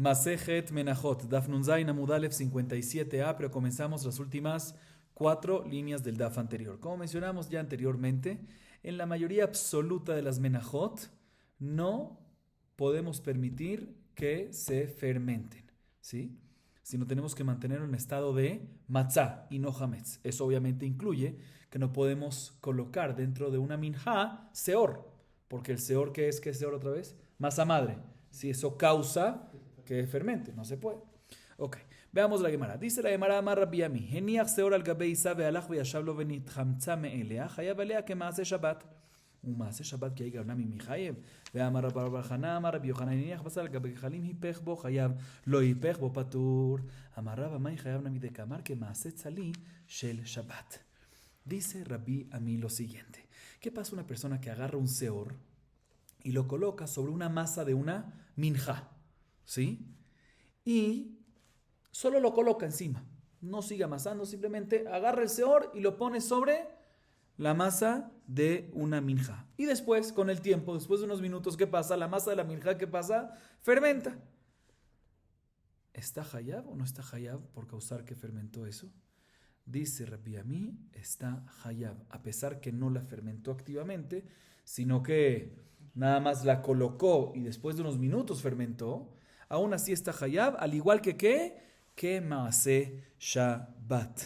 Masejet Menachot, Daf Nun Zayin Amud Aleph 57a, pero comenzamos las últimas 4 líneas del Daf anterior. Como mencionamos ya anteriormente, en la mayoría absoluta de las Menachot no podemos permitir que se fermenten, ¿sí? Sino tenemos que mantenerlo en estado de matzah y no hametz. Eso obviamente incluye que no podemos colocar dentro de una minjá seor, porque el seor, ¿qué es? ¿Qué es seor otra vez? Masa madre. Si eso causa que fermente, no se puede. Ok, veamos la Gemara. Dice la Gemara, Amar Rabbi Ami, Heniach seor al gabei isa ve'alach ve'yashav lo venitchamtza me'elea, chayav alea kema'aseh Shabbat. ומעשה שבת כי יגרנה ממחייב. ואמר רב בר חנא אמר רבי יוחנן הניח בשר על גבי גחלים היפך בו חייב, לא היפך בו פטור. אמר רב עמי חייב נמי דקאמר כמעשה צלי של שבת. Dice Rabbi Ami lo siguiente. ¿Qué pasa una persona que agarra un seor y lo coloca sobre una masa de una minja? ¿Sí? Y solo lo coloca encima. No sigue amasando, simplemente agarra el seor y lo pone sobre la masa de una minja. Y después, con el tiempo, después de unos minutos, ¿qué pasa? La masa de la minja, ¿qué pasa? Fermenta. ¿Está hayab o no está hayab por causar que fermentó eso? Dice Rabbi Ami, está hayab, a pesar que no la fermentó activamente, sino que nada más la colocó y después de unos minutos fermentó. Aún así está hayab, al igual que ¿qué? Que maaseh Shabbat.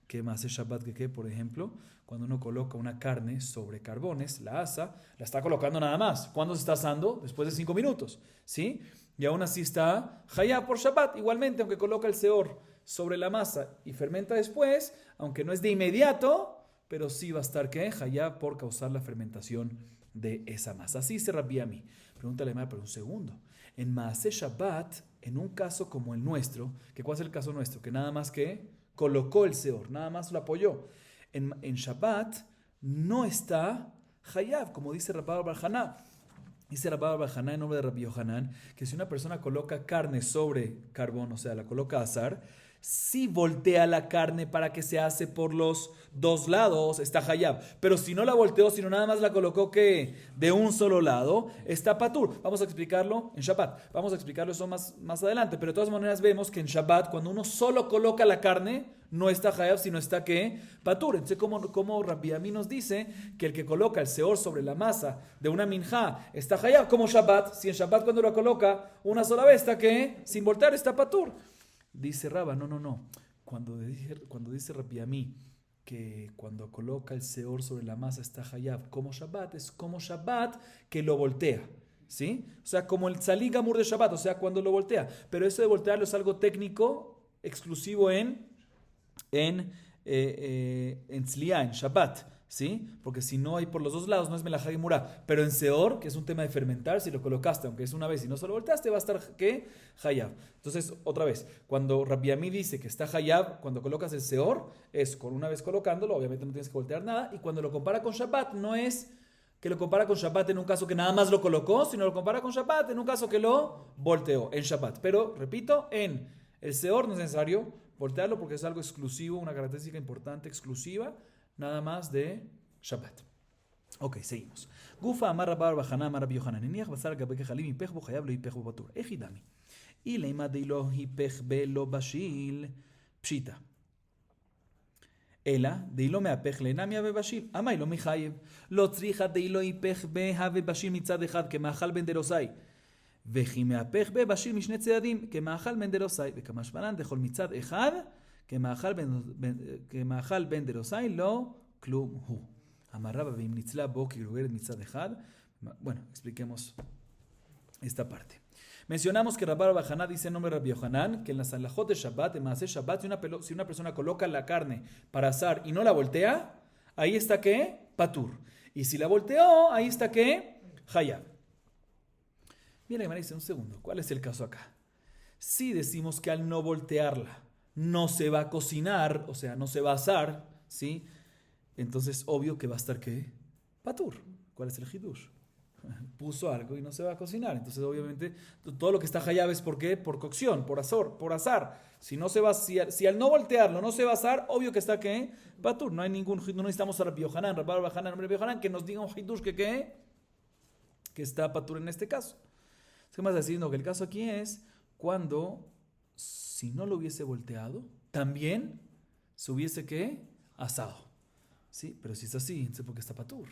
Que maaseh Shabbat, que ¿qué? Por ejemplo, cuando uno coloca una carne sobre carbones, la asa, la está colocando nada más. ¿Cuándo se está asando? Después de 5 minutos, ¿sí? Y aún así está hayab por Shabbat. Igualmente, aunque coloca el seor sobre la masa y fermenta después, aunque no es de inmediato, pero sí va a estar ¿qué? Hayab por causar la fermentación de esa masa. Así dice Rabbi Ami. Pregúntale más, pero un segundo. En maaseh Shabbat, en un caso como el nuestro, que ¿cuál es el caso nuestro? Que nada más que colocó el seor, nada más lo apoyó. En Shabbat no está hayab, como dice Rabbi bar Haná. Dice Rabbi bar Haná en nombre de Rabbi Yohanan, que si una persona coloca carne sobre carbón, o sea, la coloca a asar, si voltea la carne para que se hace por los dos lados, está hayab. Pero si no la volteó, sino nada más la colocó que de un solo lado, está patur. Vamos a explicarlo en Shabbat. Vamos a explicarlo eso más adelante. Pero de todas maneras vemos que en Shabbat, cuando uno solo coloca la carne, no está hayab, sino está ¿qué? Patur. Entonces, como Rabbi Ami nos dice que el que coloca el seor sobre la masa de una minjá está hayab, como Shabbat. Si en Shabbat cuando lo coloca una sola vez, está ¿qué? Sin voltear, está patur. Dice Raba, no. Cuando dice Rabbi Ami que cuando coloca el seor sobre la masa está hayab como Shabbat, es como Shabbat que lo voltea, ¿sí? O sea, como el tzali gamur de Shabbat, o sea, cuando lo voltea. Pero eso de voltearlo es algo técnico, exclusivo en tzliá, en Shabbat, ¿sí? Porque si no hay por los dos lados, no es melajá gemurá. Pero en seor, que es un tema de fermentar, si lo colocaste, aunque es una vez y no se lo volteaste, va a estar ¿qué? Hayab. Entonces, otra vez, cuando Rabbi Ami dice que está hayab, cuando colocas el seor, es con una vez colocándolo, obviamente no tienes que voltear nada, y cuando lo compara con Shabbat, no es que lo compara con Shabbat en un caso que nada más lo colocó, sino lo compara con Shabbat en un caso que lo volteó en Shabbat. Pero, repito, en el seor no es necesario voltearlo porque es algo exclusivo, una característica importante, exclusiva, nada más de Shabbat. Ok, seguimos. Gufa amar Rabbi bar Haná amar Rabbi Yohanan. Eniach basar gabe gechalim hipech bo chayav lo hipech bo patur. Echidami. Y leima de lo hipech be lo bashil pshita. Ela de lo meapech lenamia be bashil. Amai lo michayev. Lo tzricha de lo hipech be have bashil mitzad echad kemachal ben derosai. וכי מהפך בבשל משני צדדים כמאכל בן דרוסאי וכמשמען דכל מצד אחד כמאכל בן דרוסאי לא כלום הוא. אמר רבא ואם ניצלה בו כגרוגרת מצד אחד. Bueno, expliquemos esta parte. Mencionamos que Rabbi bar Haná dice en nombre de Rabbi Yohanan que en las alajot de Shabbat, en maaseh Shabbat, si una persona coloca la carne para asar y no la voltea, ahí está ¿qué? Patur. Y si la volteó, ahí está ¿qué? Hayab. Mira, me dice un segundo, ¿cuál es el caso acá? Si decimos que al no voltearla no se va a cocinar, o sea, no se va a asar, ¿sí? Entonces, obvio que va a estar ¿qué? Patur. ¿Cuál es el hidush? Puso algo y no se va a cocinar. Entonces, obviamente, todo lo que está hayab es ¿por qué? Por cocción, por asar. Si al no voltearlo no se va a asar, obvio que está ¿qué? Patur. No necesitamos a Rabbi Yohanan, Rabbi bar Haná, Rabbi Yohanan, que nos diga un hidush que está patur en este caso. ¿Qué más diciendo? Que el caso aquí es cuando, si no lo hubiese volteado, también se hubiese, ¿qué? Asado. ¿Sí? Pero si es así, entonces ¿por qué está patur?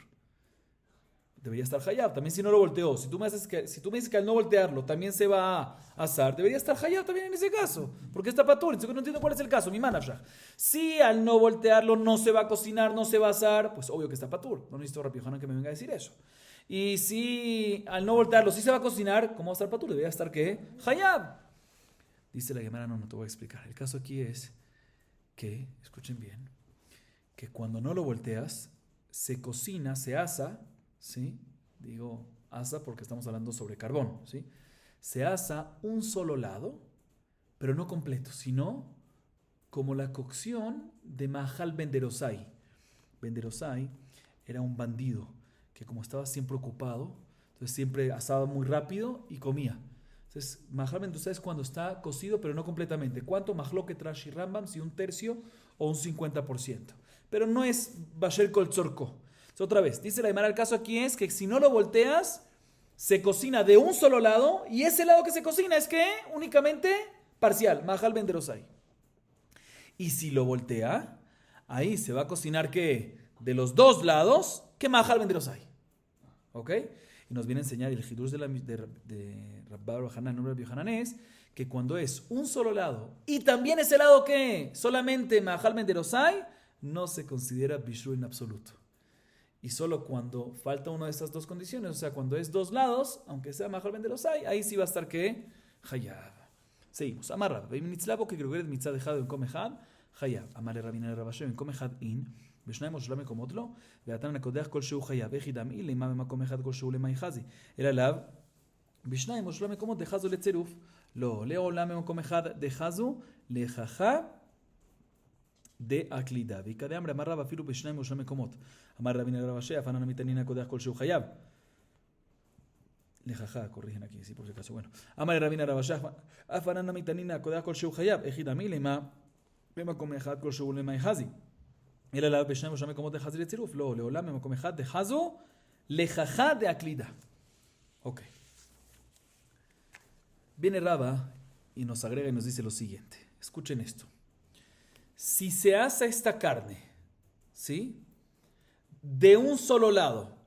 Debería estar hayab, también si no lo volteó. Si tú me dices que al no voltearlo también se va a asar, debería estar hayab también en ese caso. Porque está patur, entonces no entiendo cuál es el caso, mi manashah. Si al no voltearlo no se va a cocinar, no se va a asar, pues obvio que está patur. No necesito Rabbi Yohanan que me venga a decir eso. Y si al no voltearlo sí se va a cocinar, ¿cómo va a estar patur? Debería estar ¿qué? Hayab. Dice la Gemara, no te voy a explicar. El caso aquí es que, escuchen bien, que cuando no lo volteas, se cocina, se asa, ¿sí? Digo asa porque estamos hablando sobre carbón, ¿sí? Se asa un solo lado, pero no completo, sino como la cocción de Mahal Ben Derosai. Ben Derosai era un bandido que como estaba siempre ocupado, entonces siempre asaba muy rápido y comía. Entonces, Mahal Ben Derosai es cuando está cocido, pero no completamente. ¿Cuánto? Mahloket Rashi Rambam, si un tercio o un 50%. Pero no es Basher Kol Tzorko. Otra vez, dice la Gemara, el caso aquí es que si no lo volteas, se cocina de un solo lado, y ese lado que se cocina es que únicamente parcial, Mahal Ben Derosai. Y si lo voltea, ahí se va a cocinar que de los dos lados, que Mahal Ben Derosai. ¿Ok? Y nos viene a enseñar el Hidush de Rabbi Yohanan es que cuando es un solo lado, y también ese lado que solamente Mahal Ben Derosai, no se considera Bishul en absoluto. Y solo cuando falta una de estas dos condiciones, o sea, cuando es dos lados, aunque sea Mahal Ben Derosai, ahí sí va a estar ¿qué? Hayab. Seguimos. Amarra. Veim nitzlabo que grogeret mitzad dejado en comejad. Hayab. Amale rabina rabashem en comejad in. בשניים או שלושה מקומות לא, והתנא הקודח כלשהו חייב, איך ידמי למה במקום אחד כלשהו למאי חזי, אלא לאו, בשניים או שלושה מקומות דחזו לצירוף, לא, לעולם במקום אחד דחזו, לכחה דאקלידה, ויקדם אמר רב אפילו בשניים או שלושה מקומות, אמר רבי רב אשר, אף אנא מתנין הקודח כלשהו חייב, לכחה, corrigen aquí, sí, por si acaso, bueno, אמר רבי רב אשר, אף אנא מתנין הקודח כלשהו חייב, איך ידמי למה במקום אחד כלשהו למאי חזי, אלא לאו בשניים ושלושה מקומות דחזי לצירוף, לא, לעולם במקום אחד דחזו לכחה דאקלידה. Ok. Viene Raba y nos agrega y nos dice lo siguiente. Escuchen esto. Si se asa esta carne, ¿sí? De un solo lado,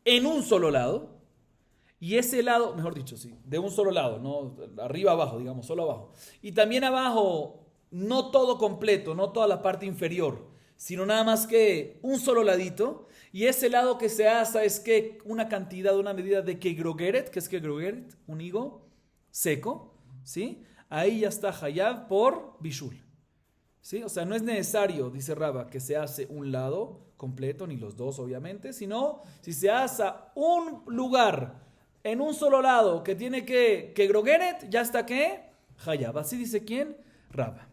en un solo lado, y ese lado, mejor dicho, sí, de un solo lado, no arriba abajo, digamos, solo abajo. Y también abajo, no todo completo, no toda la parte inferior, sino nada más que un solo ladito, y ese lado que se asa es que una cantidad, una medida de kegrogeret, que es kegrogeret, un higo seco, ¿sí? Ahí ya está hayab por bishul, ¿sí? O sea, no es necesario, dice Raba, que se hace un lado completo, ni los dos obviamente, sino si se asa un lugar en un solo lado que tiene que kegrogeret, ya está que hayab. Así dice ¿quién? Raba.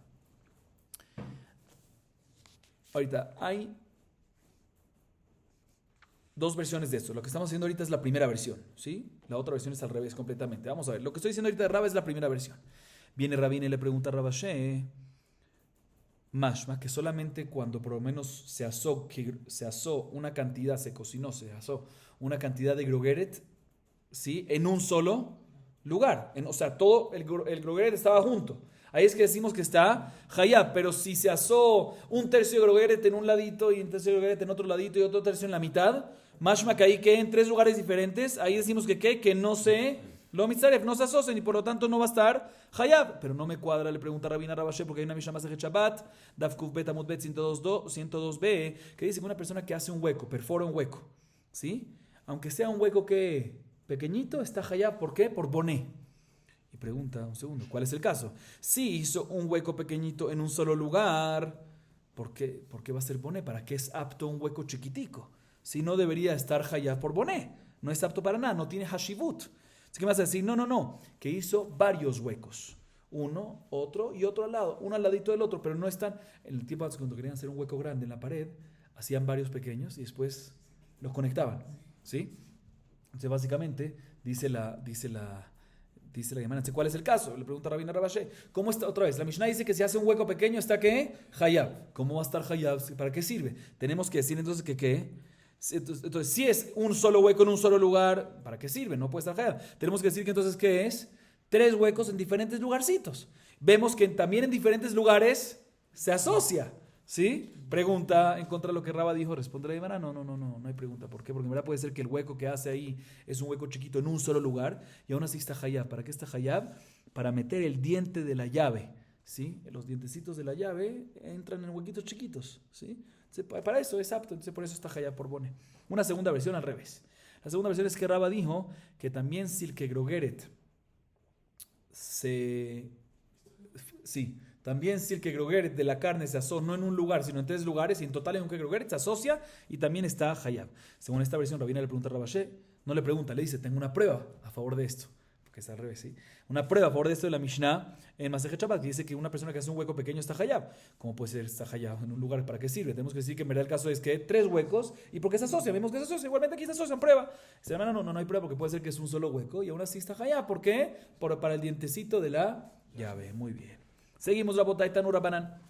Ahorita hay dos versiones de esto. Lo que estamos haciendo ahorita es la primera versión, ¿sí? La otra versión es al revés completamente. Vamos a ver. Lo que estoy diciendo ahorita de Raba es la primera versión. Viene Rabín y le pregunta a Rabashé, mashma, que solamente cuando por lo menos se asó una cantidad, se cocinó, se asó una cantidad de grogeret, ¿sí? En un solo lugar. O sea, todo el grogeret estaba junto. Ahí es que decimos que está hayab, pero si se asó un tercio de grogeret en un ladito y un tercio de grogeret en otro ladito y otro tercio en la mitad, mashma que ahí que en tres lugares diferentes, ahí decimos que no se lo mitzaref, no se asocen y por lo tanto no va a estar hayab. Pero no me cuadra, le pregunta Rabina Rabashe, porque hay una mishnah más de Shabbat, Daf Kuf Bet Amud Bet 102b, que dice que una persona que hace un hueco, perfora un hueco, ¿sí? Aunque sea un hueco que pequeñito, está hayab, ¿por qué? Por boné. Y pregunta, un segundo, ¿cuál es el caso? Si hizo un hueco pequeñito en un solo lugar, ¿por qué va a ser boné? ¿Para qué es apto un hueco chiquitico? Si no debería estar hayab por boné. No es apto para nada, no tiene hashivut. Así que me vas a decir, no, que hizo varios huecos. Uno, otro y otro al lado. Uno al ladito del otro, pero no están... En el tiempo cuando querían hacer un hueco grande en la pared, hacían varios pequeños y después los conectaban, ¿sí? Entonces básicamente dice la Gemara, ¿cuál es el caso? Le pregunta Rabina Rabashe. ¿Cómo está? Otra vez, la Mishnah dice que si hace un hueco pequeño está ¿qué? Hayab. ¿Cómo va a estar hayab? ¿Para qué sirve? Tenemos que decir entonces que ¿qué? Entonces, si es un solo hueco en un solo lugar, ¿para qué sirve? No puede estar hayab. Tenemos que decir que entonces ¿qué es? 3 huecos en diferentes lugarcitos. Vemos que también en diferentes lugares se asocia, ¿sí? Pregunta en contra de lo que Raba dijo, responde la Gemara, no hay pregunta. ¿Por qué? Porque en verdad puede ser que el hueco que hace ahí es un hueco chiquito en un solo lugar y aún así está hayab. ¿Para qué está hayab? Para meter el diente de la llave, ¿sí? Los dientecitos de la llave entran en huequitos chiquitos, ¿sí? Para eso es apto, entonces por eso está hayab por bone. Una segunda versión al revés. La segunda versión es que Raba dijo que también silke grogeret también si el kegrogeret de la carne se asocia no en un lugar, sino en 3 lugares, y en total en un kegrogeret se asocia y también está hayab. Según esta versión, Rabina le pregunta a Rabashé, no le pregunta, le dice, tengo una prueba a favor de esto, porque está al revés, ¿sí? Una prueba a favor de esto de la Mishnah en Masejet Shabbat, que dice que una persona que hace un hueco pequeño está hayab. ¿Cómo puede ser está hayab en un lugar? ¿Para qué sirve? Tenemos que decir que en verdad el caso es que 3 huecos, y porque se asocia, vemos que se asocia, igualmente aquí se asocian, prueba. Dice, hermano, no hay prueba, porque puede ser que es un solo hueco, y aún así está hayab. ¿Por qué? Para el dientecito de la llave. Muy bien. Seguimos la botay tanura banan.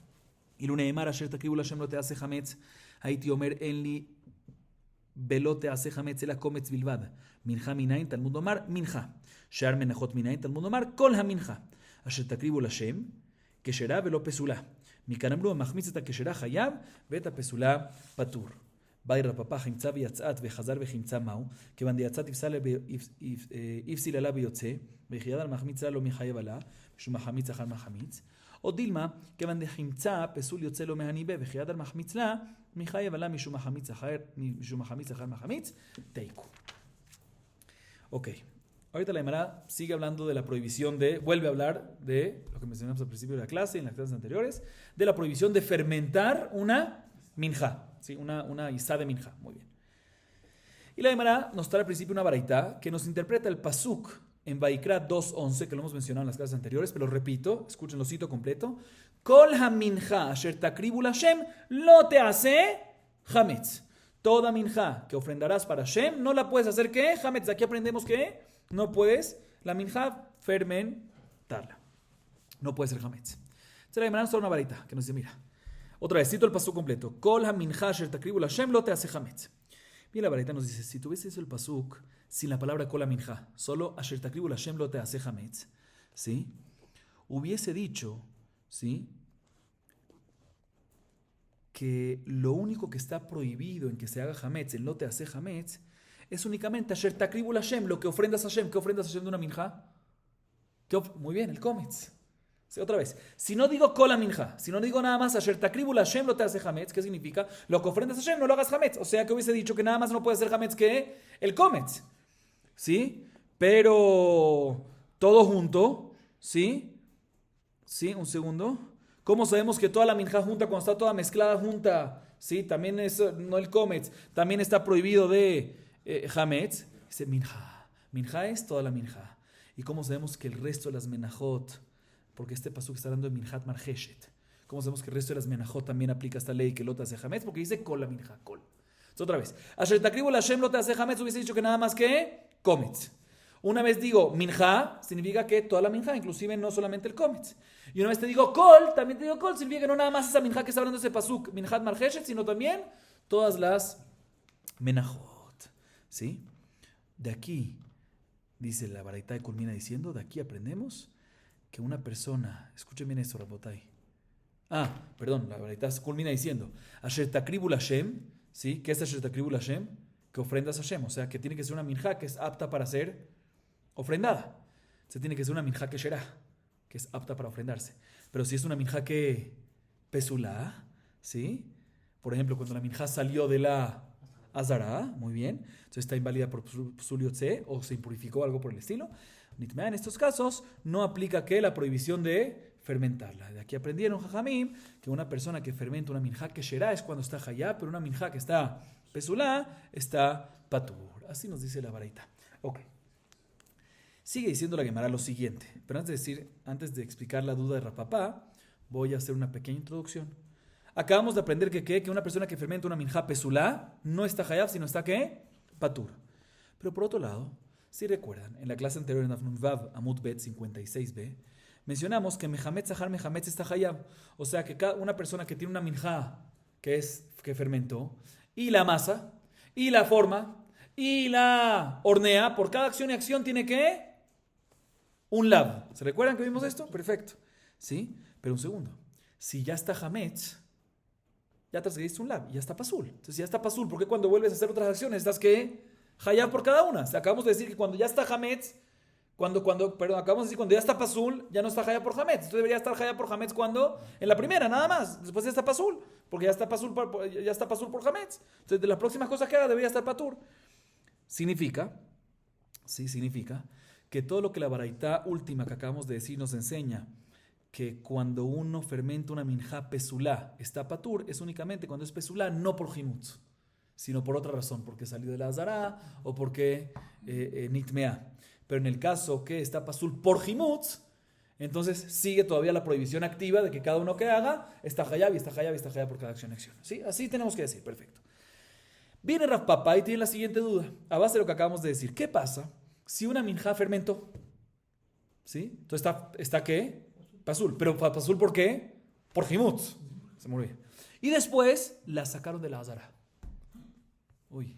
Iluneemar asher takribu Hashem lo te hace hametz. Haiti omer enli velo te hace hametz ela kometz bilvad. Mincha minayin talmud omar mincha. Shear menachot minayin talmud omar kol hamincha. Asher takribu Hashem כשרה ולא פסולה. מכאן אמרו המחמיץ את הכשרה חייב ואת הפסולה פטור. באי רב פפח חמצה ויצאת וחזר וחמצה מהו, כיוון דיצאת יפסיל עלה ויוצא, ויחייב על מחמיץ לה לא מחייב עלה, משום מחמיץ אחר מחמיץ. או דילמה, כיוון דחמצה פסול יוצא לו מהניבה, ויחייב על מחמיץ לה, מחייב עלה משום מחמיץ אחר מחמיץ, תיקו. אוקיי. Ahorita la Gemara sigue hablando de la prohibición vuelve a hablar de lo que mencionamos al principio de la clase y en las clases anteriores, de la prohibición de fermentar una minja, ¿sí? una isá de minja. Muy bien. Y la Gemara nos trae al principio una baraita que nos interpreta el pasuk en Vaikra 2.11, que lo hemos mencionado en las clases anteriores, pero lo repito, escuchen, lo cito completo. Kol ha-minja asher takribu Hashem lo te hace hametz. Toda minja que ofrendarás para Hashem no la puedes hacer ¿qué? Hametz. Aquí aprendemos que no puedes la minja fermentarla. No puede ser hametz. Entonces la Gemara nos trae una varita que nos dice, mira, otra vez, cito el pasuk completo. Kol ha-minja asher takribu Hashem lo te hace hametz. Bien, la varita nos dice, si tuviese eso el pasuk sin la palabra kol ha-minja, solo asher takribu Hashem lo te hace hametz, ¿sí? Hubiese dicho, ¿sí?, que lo único que está prohibido en que se haga hametz, en lo te hace hametz, es únicamente asher takribu Hashem, lo que ofrendas a Hashem. ¿Qué ofrendas a Hashem de una minja? Muy bien, el kometz. Sí, otra vez, si no digo kol ha-minja, si no digo nada más asher takribu Hashem lo te hace hametz, ¿qué significa? Lo que ofrendas a Hashem no lo hagas hametz. O sea que hubiese dicho que nada más no puede hacer hametz que el kometz, ¿sí? Pero todo junto, ¿sí? ¿Sí? Un segundo. ¿Cómo sabemos que toda la minja junta, cuando está toda mezclada junta, ¿sí? También es, no el kometz, también está prohibido de hametz? Dice minja. Minja es toda la minja. ¿Y cómo sabemos que el resto de las menajot, porque este pasuk está hablando de minjat marjeshet, cómo sabemos que el resto de las menajot también aplica esta ley que lo te hace hametz? Porque dice kol la minja, kol. Entonces, otra vez, asher takribu Hashem lo te hace hametz, hubiese dicho que nada más que kometz. Una vez digo minja, significa que toda la minja, inclusive no solamente el kometz. Y una vez te digo kol, también te digo kol, significa que no nada más esa minja que está hablando ese pasuk, minjat marjeshet, sino también todas las menajot, ¿sí? De aquí, dice la baraita y culmina diciendo, de aquí aprendemos que una persona, escuchen bien esto, Rabotai. Perdón, la baraita culmina diciendo, asher takribu Hashem, ¿sí? ¿Qué es asher takribu Hashem? Que ofrendas a Hashem, o sea, que tiene que ser una minja que es apta para ser ofrendada. Se tiene que ser una minja que será, que es apta para ofrendarse. Pero si es una minja que pesulá, ¿sí? Por ejemplo, cuando la minja salió de la azara, muy bien, entonces está inválida por psul yotze o se impurificó, algo por el estilo. En estos casos no aplica que la prohibición de fermentarla. De aquí aprendieron jajamim que una persona que fermenta una minja que será es cuando está hayá, pero una minja que está pesulá está patur. Así nos dice la baraita. Ok. Sigue diciendo la Gemara lo siguiente, pero antes de explicar la duda de Rapapá, voy a hacer una pequeña introducción. Acabamos de aprender que una persona que fermenta una minja pesulá no está hayab, sino está ¿qué? Patur. Pero por otro lado, si recuerdan, en la clase anterior en Afnun Vav Amud Bet 56b, mencionamos que mehametz zahar mehametz está hayab. O sea que una persona que tiene una minja que fermentó, y la masa, y la forma, y la hornea, por cada acción y acción tiene que un lav. ¿Se recuerdan que vimos esto? Perfecto. ¿Sí? Pero un segundo. Si ya está hametz, ya trasgrediste un lav, ya está pasul. Entonces, si ya está pasul, ¿por qué cuando vuelves a hacer otras acciones estás que hayab por cada una? Acabamos de decir que cuando ya está hametz, acabamos de decir cuando ya está pasul, ya no está hayab por hametz. Entonces debería estar hayab por hametz cuando en la primera, nada más. Después ya está pasul, porque ya está pasul por hametz. Entonces, de las próximas cosas que haga debería estar patur. Significa que todo lo que la baraitá última que acabamos de decir nos enseña que cuando uno fermenta una minjá pesulá está patur, es únicamente cuando es pesulá, no por jimutz, sino por otra razón, porque salió de la azará o porque nitmea. Pero en el caso que está pasul por jimutz, entonces sigue todavía la prohibición activa de que cada uno que haga está hayab y está hayab y está hayab por cada acción y acción. ¿Sí? Así tenemos que decir, perfecto. Viene Rav Papa y tiene la siguiente duda, a base de lo que acabamos de decir. ¿Qué pasa si una minjá fermentó? ¿Sí? Entonces está ¿qué? Pasul. ¿Pero pasul por qué? Por jimutz. Se murió. Y después la sacaron de la azara. Uy.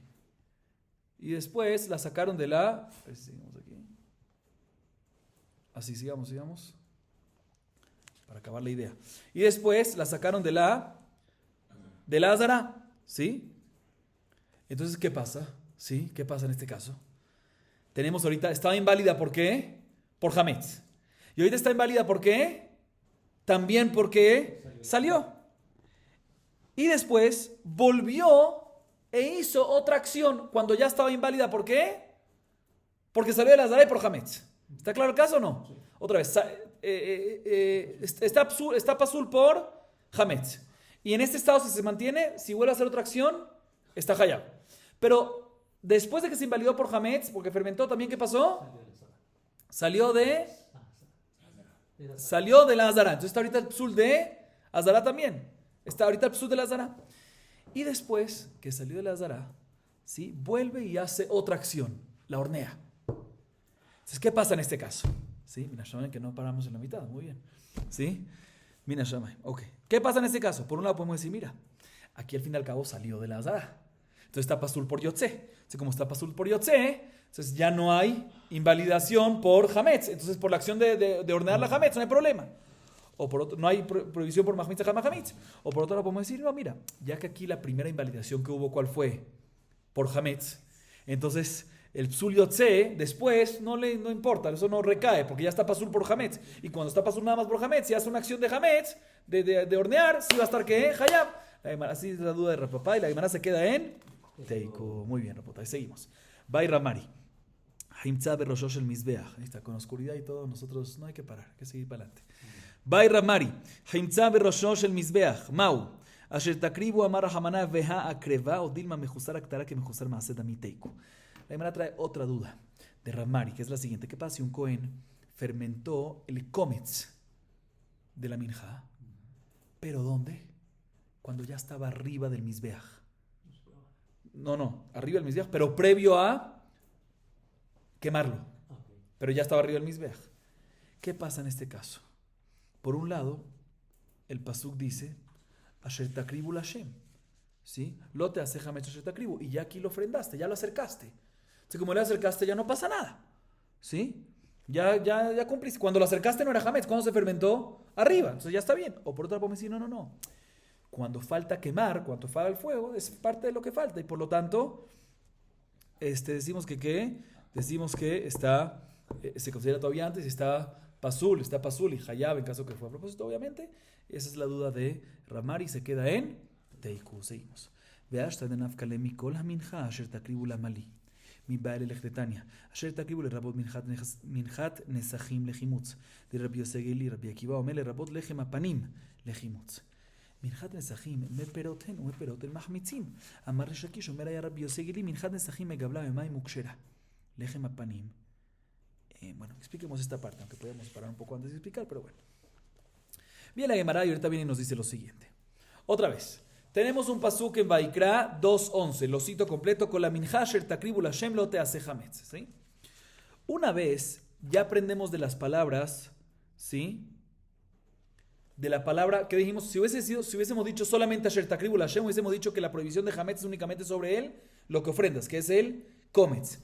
Y después la sacaron de la... A ver si seguimos aquí. Así, sigamos. Para acabar la idea. Y después la sacaron de la azara. ¿Sí? Entonces, ¿qué pasa? ¿Sí? ¿Qué pasa en este caso? Tenemos ahorita, estaba inválida, ¿por qué? Por hametz. Y ahorita está inválida, ¿por qué? También porque salió. Y después volvió e hizo otra acción cuando ya estaba inválida, ¿por qué? Porque salió de la azara y por hametz. ¿Está claro el caso o no? Sí. Otra vez, está pasul por hametz. Y en este estado, si se mantiene, si vuelve a hacer otra acción, está hayab. Pero después de que se invalidó por hametz, porque fermentó, también ¿qué pasó? Salió de la azara. Entonces está ahorita el psul de azara también. Está ahorita el psul de la azara. Y después que salió de la azara, ¿sí? Vuelve y hace otra acción. La hornea. Entonces, ¿qué pasa en este caso? ¿Sí? Mira, llamen que no paramos en la mitad. Muy bien. ¿Sí? Mira, llamen. Ok. ¿Qué pasa en este caso? Por un lado podemos decir, mira, aquí al fin y al cabo salió de la azara. Entonces está pasul por yotze. Entonces, como está pasul por yotze, entonces ya no hay invalidación por hametz. Entonces, por la acción de hornear la hametz no hay problema. O por otro, no hay prohibición por mahmitz a hametz. O por otro lado podemos decir, no, mira, ya que aquí la primera invalidación que hubo, ¿cuál fue? Por hametz. Entonces, el psul yotze, después, no importa, eso no recae, porque ya está pasul por hametz. Y cuando está pasul nada más por hametz, si hace una acción de hametz, de hornear, sí va a estar ¿qué? Hayab. Así es la duda de Rapapá y la Gemara se queda en Teiko. Muy bien, Rapapá. Y seguimos. Vai Ramari. Haimtza beroshosh el misbeach. Ahí está, con oscuridad y todo, nosotros no hay que parar, hay que seguir para adelante. Vai Ramari. Haimtza beroshosh el misbeach. Mau. Asher takribu amar hamana veha akreva o dilma mejusar aktara que mejusar maased ami Teiko. La Gemara trae otra duda de Ramari, que es la siguiente. ¿Qué pasa si un Cohen fermentó el kometz de la minja? ¿Pero dónde? Cuando ya estaba arriba del misbeach. No, arriba del misbeach, pero previo a quemarlo. Pero ya estaba arriba del misbeach. ¿Qué pasa en este caso? Por un lado, el pasuk dice, Asher takribu Lashem. ¿Sí? Lo te hace hametz asher takribu. Y ya aquí lo ofrendaste, ya lo acercaste. Entonces, como le acercaste, ya no pasa nada. ¿Sí? Ya cumpliste. Cuando lo acercaste no era hametz. ¿Cuándo se fermentó? Arriba. Entonces ya está bien. O por otra podemos decir, no. Cuando falta quemar, cuando falta el fuego, es parte de lo que falta. Y por lo tanto, decimos que está, se considera todavía antes, está pasul y hayab en caso que fue a propósito, obviamente. Esa es la duda de Ramari, se queda en Teiku. Seguimos. Veashta de nafkale mikol hamincha asher takribu la mali. Mi baile lechetania. Asher takribu le rabot minchat nesachim lechimutz. De Rabbi Yosegeli, Rabbi Akiva, omele rabot lechem apanim lechimutz. מנחת נסחים מפירותיהן ומפירות אל מחמיצים. אמר רשקיש, אומר היה רבי יוסי גילי, מנחת נסחים מגבלה ממים מוקשרה. לחם הפנים. Bueno, expliquemos esta parte, aunque podemos parar un poco antes de explicar, pero bueno. Bien, la Gemara y ahorita viene y nos dice lo siguiente. Otra vez, tenemos un pasuk en Vaikra 2.11, lo cito completo, con la minja sher takribu Lashem lo te hace hametz, ¿sí? Una vez ya aprendemos de las palabras, ¿sí? De la palabra que dijimos, si hubiésemos dicho solamente Asher takribu Lashem, hubiésemos dicho que la prohibición de hametz es únicamente sobre él, lo que ofrendas, que es el kometz.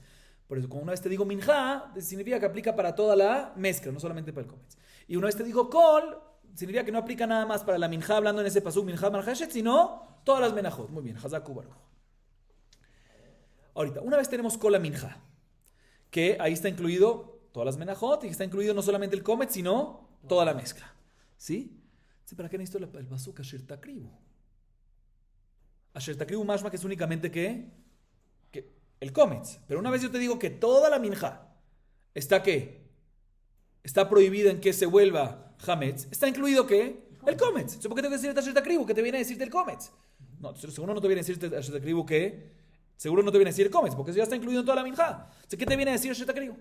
Por eso, cuando una vez te digo minja, significa que aplica para toda la mezcla, no solamente para el kometz. Y una vez te digo kol, significa que no aplica nada más para la minja, hablando en ese pasuk minja marhashet, sino todas las menajot. Muy bien, hazaku baruch. Ahorita, una vez tenemos kol la minja, que ahí está incluido todas las menajot y está incluido no solamente el kometz, sino toda la mezcla. ¿Sí? ¿Para qué necesito el pasuk asher takribu? Asher takribu mashma, que es únicamente que el kometz. Pero una vez yo te digo que toda la minja está ¿qué? Está prohibida en que se vuelva hametz. Está incluido ¿qué? El kometz. ¿Por qué tengo que decirte asher takribu? ¿Qué te viene a decirte el kometz? No, seguro no te viene a decirte asher takribu que seguro no te viene a decir el kometz, porque eso ya está incluido en toda la minja. ¿Qué te viene a decir asher takribu?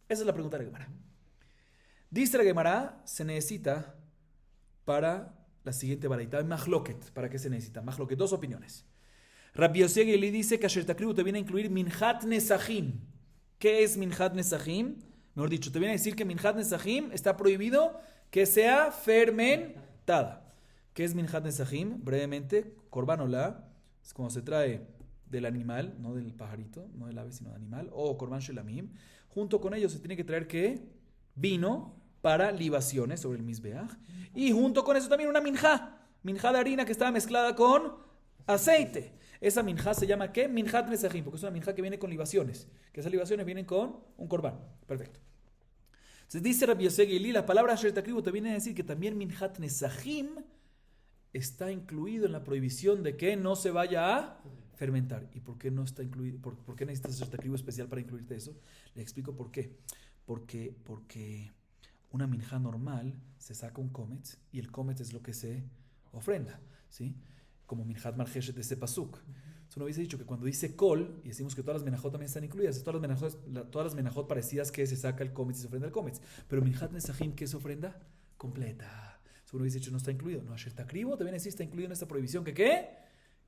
Esa es la pregunta de la Gemara. Dice la Gemara, se necesita para la siguiente baraita, mahloket. ¿Para qué se necesita? Mahloket, dos opiniones. Rabbi Yossi Egeli dice que asher takribu te viene a incluir minjat nesachim. ¿Qué es minjat nesachim? Mejor dicho, te viene a decir que minjat nesachim está prohibido que sea fermentada. ¿Qué es minjat nesachim? Brevemente, korban olá es cuando se trae del animal, no del pajarito, no del ave, sino del animal, o korban shelamim. Junto con ellos se tiene que traer ¿qué? Vino para libaciones sobre el mizbeach. Y junto con eso también una minjá de harina que estaba mezclada con aceite. Esa minjá se llama ¿qué? Minjat nesachim, porque es una minjá que viene con libaciones. Que esas libaciones vienen con un corbán. Perfecto. Entonces dice Rabbi Yossi Egeli, la palabra asher takribu te viene a decir que también minjat nesachim está incluido en la prohibición de que no se vaya a fermentar. ¿Y por qué no está incluido? ¿Por qué necesitas asher takribu especial para incluirte eso? Le explico por qué. Porque una minjá normal se saca un kometz y el kometz es lo que se ofrenda, ¿sí? Como minjat marheshet de ese pasuk. Eso no hubiese dicho que cuando dice kol, y decimos que todas las menajot también están incluidas, todas las menajot parecidas que se saca el kometz y se ofrenda el kometz. Pero minjat nesachim, ¿qué se ofrenda? Completa. Eso no hubiese dicho no está incluido. No, asher takribu te viene a decir está incluido en esta prohibición que ¿qué?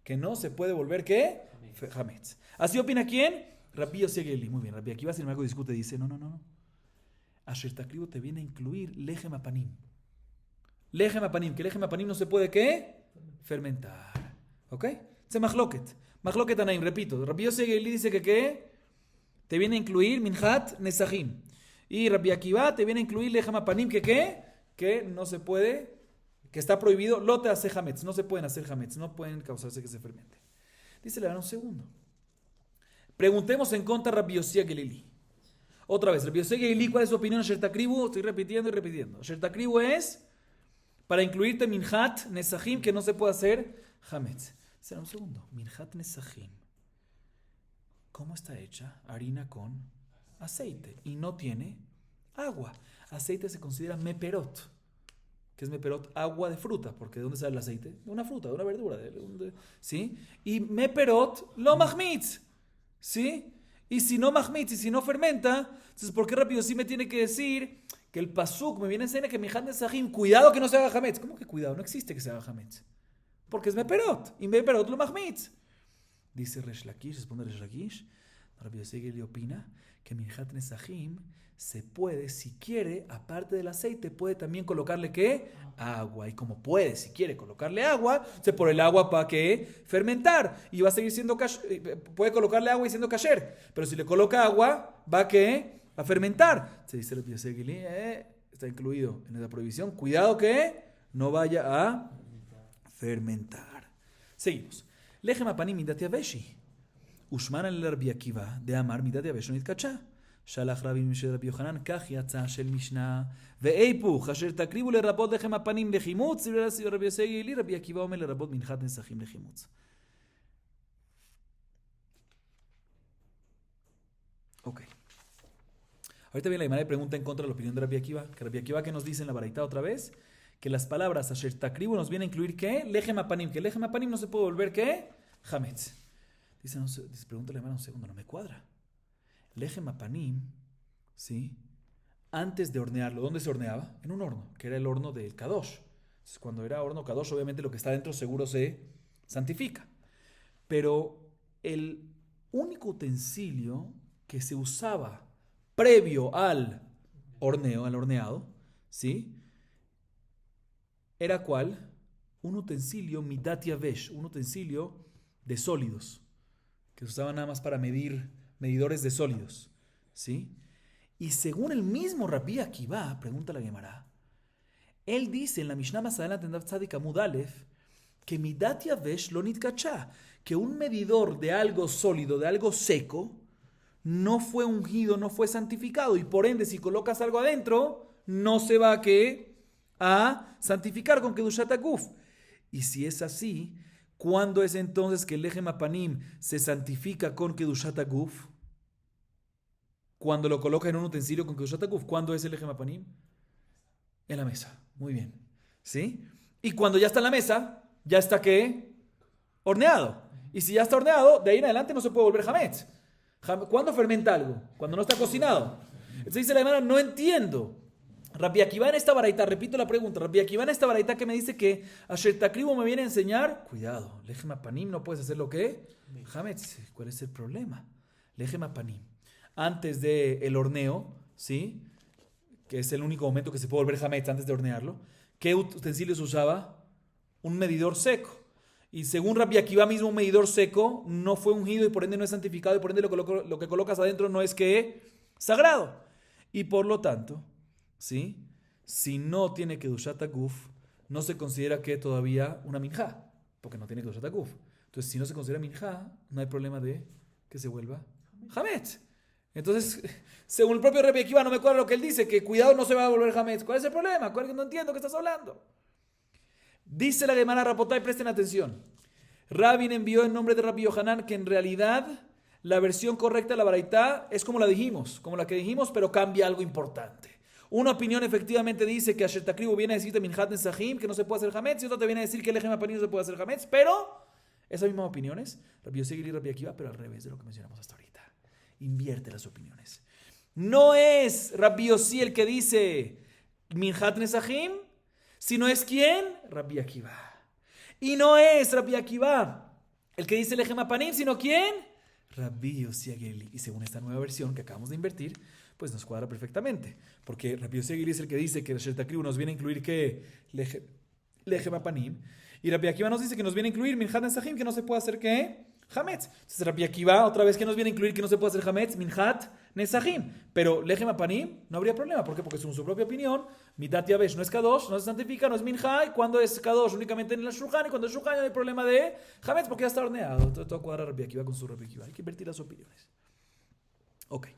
Que no se puede volver ¿qué? Hametz. ¿Así opina quién? Rabbi Yossi Egeli. Muy bien, Rabbi Akiva sin embargo discute, dice no. Asher takribu te viene a incluir lejem apanim. Lejem apanim, que lejem apanim no se puede ¿qué? Fermentar. ¿Ok? Se mahloket. Mahloket anaim, repito. Rabbi Yossi Egeli dice que ¿qué? Te viene a incluir minjat nesachim. Y Rabbi Akiva te viene a incluir lejem apanim, que ¿qué? Que no se puede, que está prohibido, lote hace hametz. No se pueden hacer hametz, no pueden causarse que se fermente. Dice, le dan un segundo. Preguntemos en contra Rabbi Yossi Egeli. Otra vez, Rabbi Yossi Egeli, ¿cuál es su opinión? Asher takribu, estoy repitiendo. Asher takribu es para incluirte minjat nesachim, que no se puede hacer hametz. Será un segundo. Minjat nesachim, ¿cómo está hecha? Harina con aceite y no tiene agua. Aceite se considera meperot. ¿Qué es meperot? Agua de fruta. Porque ¿de dónde sale el aceite? De una fruta, de una verdura. ¿Sí? Y meperot lo mahmitz. ¿Sí? Y si no mahmitz y si no fermenta, entonces ¿por qué rápido sí me tiene que decir que el pasuk me viene a enseñar que minjat nesachim, cuidado que no se haga hametz? ¿Cómo que cuidado? No existe que se haga hametz. Porque es meperot. Y meperot lo mahmitz. Dice Resh Lakish, responde Resh Lakish. Rabbi Yossi Egeli opina que minjat nesachim se puede, si quiere, aparte del aceite, puede también colocarle ¿qué? Agua. Y como puede, si quiere colocarle agua, se pone el agua para ¿qué? Fermentar. Y va a seguir siendo puede colocarle agua y siendo kasher. Pero si le coloca agua, va ¿qué? A fermentar. Se dice Rabbi Yossi Egeli, está incluido en la prohibición. Cuidado que no vaya a fermentar. Seguimos. Lejem apanim midat yaveshi. Ushman el Rabbi Akiva de amar midat yavesh nitkacha. שלח רבי משל רבי יוחנן, כך יצא של משנה. ואיפוך, אשר תקריבו לרבות לחם הפנים לחימוץ, רבי יוסי הגלי, רבי עקיבא אומר לרבות מנחת נסכים לחימוץ. Ok. Ahorita viene la Gemara y pregunta en contra de la opinión de Rabbi Akiva. Que Rabbi Akiva, ¿qué nos dice en la baraita otra vez? Que las palabras asher takribu nos viene a incluir ¿qué? Lejem apanim. Que lejem apanim no se puede volver ¿qué? Hametz. Dice, pregunta la Gemara un segundo, no me cuadra. Lejem apanim, ¿sí? Antes de hornearlo, ¿dónde se horneaba? En un horno, que era el horno del Kadosh. Entonces, cuando era horno Kadosh, obviamente lo que está dentro seguro se santifica. Pero el único utensilio que se usaba previo al horneo, al horneado, ¿sí? ¿Era cuál? Un utensilio midat yavesh, un utensilio de sólidos, que se usaba nada más para medidores de sólidos. ¿sí? Y según el mismo Rabbi Akiva, pregunta la Gemara, él dice en la Mishnah más adelante en Daf Tzadik Amud Aleph que midat yavesh lo nitkacha, que un medidor de algo sólido, de algo seco, no fue ungido, no fue santificado, y por ende si colocas algo adentro, no se va a ¿qué? A santificar con Kedushat HaGuf. Y si es así, ¿cuándo es entonces que el Lechem Apanim se santifica con Kedushat HaGuf? Cuando lo coloca en un utensilio con Kedushat HaGuf. ¿Cuándo es el Lechem Apanim? En la mesa. Muy bien. ¿Sí? Y cuando ya está en la mesa, ya está ¿qué? Horneado. Y si ya está horneado, de ahí en adelante no se puede volver hametz. ¿Cuándo fermenta algo? Cuando no está cocinado. Entonces dice la hermana, no entiendo. Rabbi Akiva en esta baraita, repito la pregunta, Rabbi Akiva en esta baraita que me dice que Asher Takribu me viene a enseñar, cuidado, Lechem Apanim no puedes hacer lo que hametz. ¿Cuál es el problema? Lechem Apanim. Antes del horneo, ¿sí? Que es el único momento que se puede volver hametz antes de hornearlo, ¿qué utensilios usaba? Un medidor seco. Y según Rabbi Akiva mismo, un medidor seco no fue ungido y por ende no es santificado y por ende lo que colocas adentro no es que sagrado. Y por lo tanto, ¿sí? Si no tiene Kedushat HaGuf, no se considera que todavía una minjá, porque no tiene Kedushat HaGuf. Entonces, si no se considera minjá, no hay problema de que se vuelva hametz. Entonces, según el propio Rabbi Akiva, no me acuerdo lo que él dice, que cuidado no se va a volver hametz. ¿Cuál es el problema? No entiendo qué estás hablando. Dice la Gemara Rapotay, presten atención. Rabin envió en nombre de Rabbi Yohanan que en realidad la versión correcta de la baraitá es como la dijimos, como la que dijimos, pero cambia algo importante. Una opinión efectivamente dice que Asher Takribu viene a decirte Minhat Nesachim, que no se puede hacer hametz, y otra te viene a decir que el Lechem Apanim no se puede hacer hametz, pero esas mismas opiniones, Rabbi Yosegel y Rabbi Akiva, pero al revés de lo que mencionamos hasta ahorita. Invierte las opiniones. No es Rabbi Yossi el que dice Minhat Nesachim, sino es ¿quién? Rabbi Akiva. Y no es Rabbi Akiva el que dice Lechem Apanim, sino ¿quién? Rabbi Yossi Ageli. Y según esta nueva versión que acabamos de invertir, pues nos cuadra perfectamente. Porque Rabbi Yossi Ageli es el que dice que Asher Takribu nos viene a incluir que Lechem Apanim. Y Rabbi Akiva nos dice que nos viene a incluir Minhat Nesachim, que no se puede hacer ¿qué? Hametz. Entonces Rabbi Akiva otra vez que nos viene a incluir que no se puede hacer Hametz, Minhat Nesachim. Pero Lechem Apanim no habría problema. ¿Por qué? Porque según su propia opinión, Midat Yavesh no es Kadosh, no se santifica, no es Minha. Y cuando es Kadosh únicamente en el Shulchan. Y cuando es Shulchan no hay problema de Hametz porque ya está horneado. Todo cuadra Rabbi Akiva con su Rabbi Akiva. Hay que invertir las opiniones. Ok.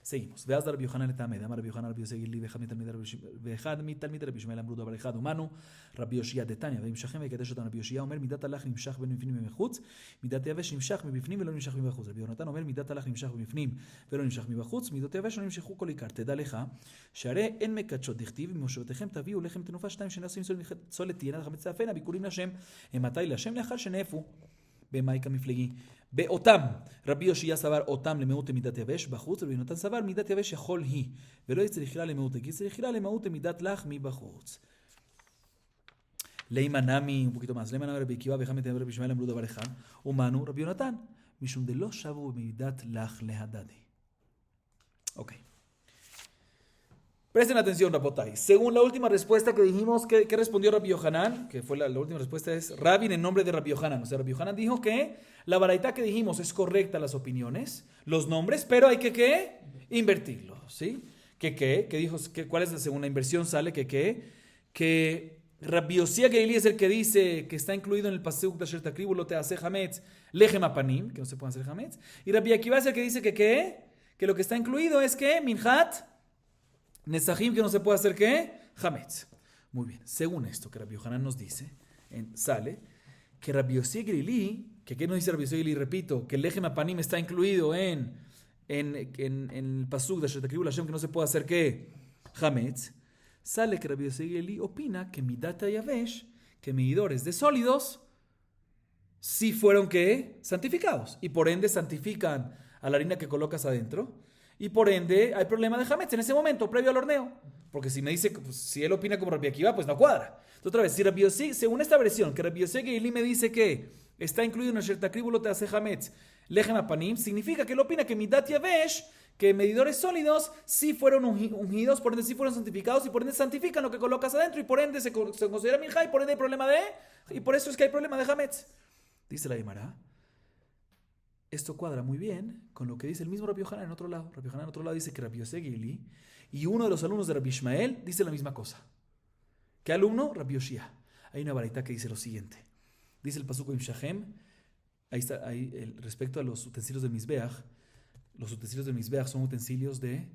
Seguimos. Veas Rabbi Yohanan et Amed, Amar Rabbi Yohanan Rabbi Yosegel li ve'echad mitalmid Rabbi Shmuel amru davar echad umanu Rabbi Yoshia detanya ve'imshachem ve'kadesh otam Rabbi Yoshia omer midat alach nimshach benifnim v'mechutz midat yavesh nimshach מבפנים ולא נמשך מבחוץ. רבי יונתן אומר מידת הלך נמשך מבפנים ולא נמשך מבחוץ, מידות יבש לא נמשכו כל עיקר. תדע לך שהרי אין מקדשות דכתיב ממושבותיכם תביאו לחם תנופה שתיים שנעשים סולת תהיינה לחמץ תאפנה ביקורים להשם מתי להשם לאחר שנאפו במאי כמפלגי. באותם רבי יושיע סבר אותם למהות מידת יבש בחוץ, רבי יונתן סבר מידת יבש יכול היא ולא יצריכה למהות כי צריכה למהות מידת לך מבחוץ. Leima Nami, un poquito más. Leima Nami Rabbi Akiva, Bejame Tener Rabbi Shmuel, Amru Davar Echad, Umanu, Rabbi Yonatan, Mishum de lo shavu midat lach lehadade. Ok. Presten atención, Rabotai. Según la última respuesta que dijimos, ¿qué respondió Rabbi Yohanan? Que fue la última respuesta es Rabin en nombre de Rabbi Yohanan. O sea, Rabbi Yohanan dijo que la baraita que dijimos es correcta las opiniones, los nombres, pero hay que ¿qué? Invertirlos, ¿sí? ¿Qué dijo? ¿Cuál es la segunda inversión? Sale que Rabbi Yossi Ageli es el que dice que está incluido en el pasuk de Asher Takribu lo teaseh hametz lechem apanim, que no se puede hacer hametz. Y Rabbi Akiva es el que dice que lo que está incluido es que minhat nesachim, que no se puede hacer hametz. Muy bien. Según esto que Rabbi Yohanan nos dice, sale que Rabbi Yossi Ageli, que ¿qué nos dice Rabbi Yossi Ageli? Repito, que el lechem apanim está incluido en el pasuk de Asher Takribu Hashem, que no se puede hacer hametz. Sale que Rabbi Yossi Ageli opina que midat yavesh, que medidores de sólidos, sí fueron santificados. Y por ende santifican a la harina que colocas adentro. Y por ende hay problema de hametz en ese momento, previo al horneo. Porque si me dice, pues, si él opina como Rabbi Akiva, pues no cuadra. Entonces, otra vez, si Rabbi Yossi, según esta versión, que Rabbi Yossi Ageli me dice que está incluido en Asher Takribu lo teaseh hametz lechem apanim, significa que él opina que midat yavesh, que medidores sólidos sí fueron ungidos, por ende sí fueron santificados y por ende santifican lo que colocas adentro y por ende se considera minja y por ende hay problema y por eso es que hay problema de hametz. Dice la Gemara, Esto cuadra muy bien con lo que dice el mismo Rabbi Yohanan en otro lado. Rabbi Yohanan en otro lado dice que Rabbi Yosef Gili y uno de los alumnos de Rabbi Ishmael dice la misma cosa. ¿Qué alumno? Rabbi Yoshia. Hay una baraita que dice lo siguiente. Dice el pasuk en Shahem, ahí está, respecto a los utensilios del Mizbeach. Los utensilios del Mizbeach son utensilios de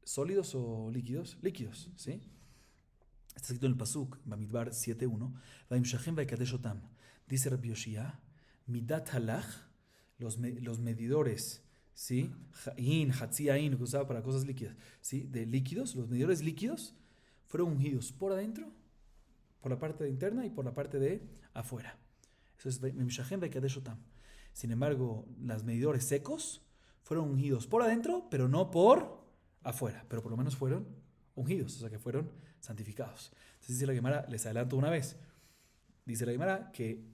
sólidos o líquidos. Líquidos, ¿sí? Está escrito en el pasuk, Bamidbar 7.1. Vaim Shahem vaikadesh otam. Dice Rabbi Yoshia, midat halach, los medidores, ¿sí? Ha'in, hatziain, que usaba para cosas líquidas, ¿sí? De líquidos, los medidores líquidos fueron ungidos por adentro, por la parte de interna y por la parte de afuera. Eso es Memshahem Vaikadesh Otam. Sin embargo, los medidores secos fueron ungidos por adentro, pero no por afuera. Pero por lo menos fueron ungidos, o sea que fueron santificados. Entonces dice la Gemara, les adelanto una vez, dice la Gemara que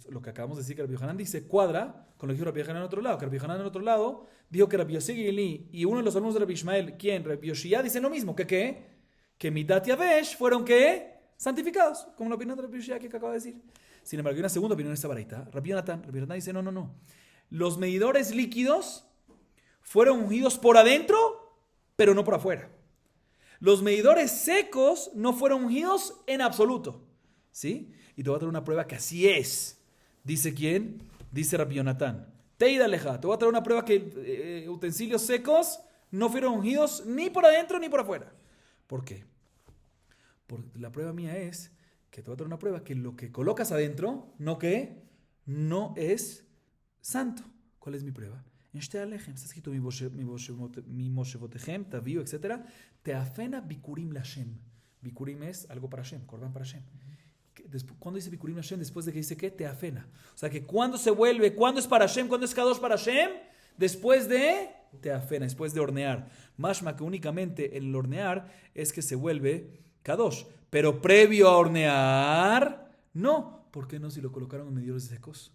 lo que acabamos de decir que Rabbi Yohanan dice cuadra con lo que dijo Rabbi Yohanan en otro lado. Que Rabbi Yohanan en otro lado dijo que Rabbi Yosef Gili y uno de los alumnos de Rabbi Ishmael, ¿quién? Rabbi Yoshia, dicen lo mismo. Que Midat y Avesh fueron ¿qué? Santificados, como la opinión de Rabbi Yoshia que acabo de decir. Sin embargo, hay una segunda opinión en esta baraita. Rabbi Yonatan dice no. Los medidores líquidos fueron ungidos por adentro, pero no por afuera. Los medidores secos no fueron ungidos en absoluto. ¿Sí? Y te voy a traer una prueba que así es. ¿Dice quién? Dice Rabbi Yonatan. Teida leja. Te voy a traer una prueba que utensilios secos no fueron ungidos ni por adentro ni por afuera. ¿Por qué? Porque la prueba mía es que te voy a traer una prueba que lo que colocas adentro, no es santo. ¿Cuál es mi prueba? En Shte Alechem está escrito mi moshevotechem, taviu, etc. Teafena bikurim lashem. Bikurim es algo para Hashem, korban para Hashem. ¿Cuándo dice bikurim lashem? Después de que dice ¿qué? Teafena. O sea que ¿cuándo se vuelve? ¿Cuándo es para Hashem? ¿Cuándo es kadosh para Hashem? Después de teafena, después de hornear. Mashma que únicamente en el hornear es que se vuelve kadosh. Pero previo a hornear, no. ¿Por qué no si lo colocaron en medidores secos?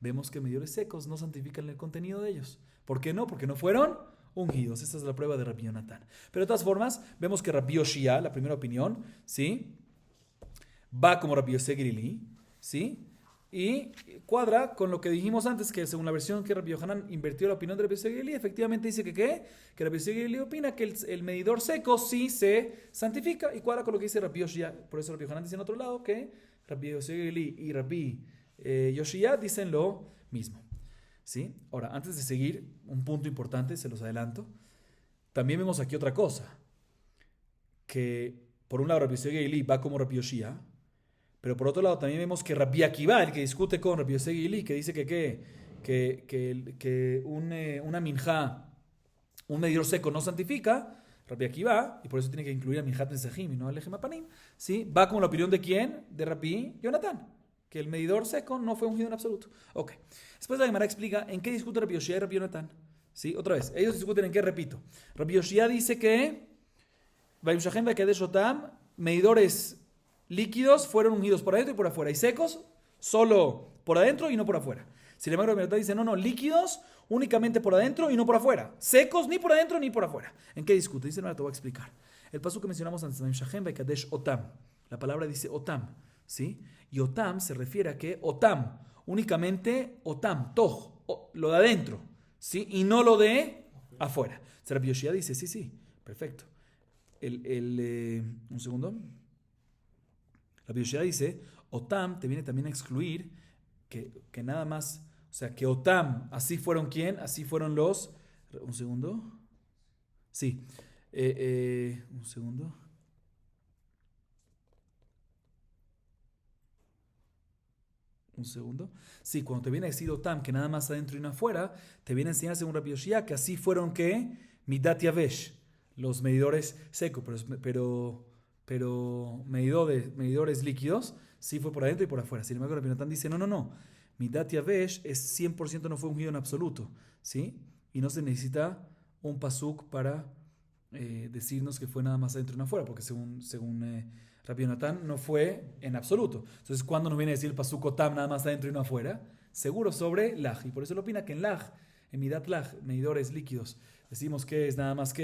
Vemos que medidores secos no santifican el contenido de ellos. ¿Por qué no? Porque no fueron ungidos. Esta es la prueba de Rabbi Yonatan. Pero de todas formas, vemos que Rabbi Yoshia, la primera opinión, ¿sí? Va como Rabbi Yosef Gili, ¿sí? Y cuadra con lo que dijimos antes, que según la versión que Rabbi Yohanan invirtió la opinión de Rabbi Yosef Gili, efectivamente dice que Rabbi Yosef Gili opina que el medidor seco sí se santifica y cuadra con lo que dice Rabbi Yoshia. Por eso Rabbi Yohanan dice en otro lado que Rabbi Yosef Gili y Rabbi Yoshia dicen lo mismo. ¿Sí? Ahora, antes de seguir, un punto importante, se los adelanto. También vemos aquí otra cosa, que por un lado Rabbi Yosef Gili va como Rabbi Yoshia, pero por otro lado también vemos que Rabbi Akiva, el que discute con Rabbi Yosef Gili, que dice que una minjá, un medidor seco no santifica, Rabbi Akiva, y por eso tiene que incluir a minjat nesajim y no al lejem apanim, ¿sí? Va como la opinión de quién? De Rabbi Yonatan, que el medidor seco no fue ungido en absoluto. Ok. Después la Gemara explica en qué discute Rabbi Yoshia y Rabbi Yonatan. ¿Sí? Otra vez, ellos discuten en qué, repito. Rabbi Yoshia dice que medidores líquidos fueron ungidos por adentro y por afuera, y secos solo por adentro y no por afuera. Sin embargo, Rabbi Yonatan dice, no, líquidos únicamente por adentro y no por afuera. Secos ni por adentro ni por afuera. ¿En qué discute? Dice, no, te voy a explicar. El paso que mencionamos antes, la palabra dice otam, ¿sí? Y otam se refiere a que otam, únicamente otam, toj, lo de adentro, ¿sí? Y no lo de afuera. Rabbi Yoshia dice, sí, perfecto. Un segundo. Rabbi Yoshia dice, otam te viene también a excluir que nada más, o sea, que otam, así fueron ¿quién? Así fueron los, un segundo. Sí, un segundo. Un segundo. Sí, cuando te viene a decir otam, que nada más adentro y no afuera, te viene a enseñar según Rabbi Yoshia que así fueron ¿qué? Midat y Avesh, los medidores secos, pero medidores líquidos, sí fue por adentro y por afuera. Sin embargo, Rabbi Yonatan dice, no. Midat y Avesh es 100% no fue ungido en absoluto, ¿sí? Y no se necesita un pasuk para decirnos que fue nada más adentro y no afuera, porque según Rabbi Yonatan no fue en absoluto. Entonces, ¿cuándo nos viene a decir el pasuk otam nada más adentro y no afuera? Seguro sobre laj. Y por eso él opina que en laj, en midat laj, medidores líquidos, decimos que es nada más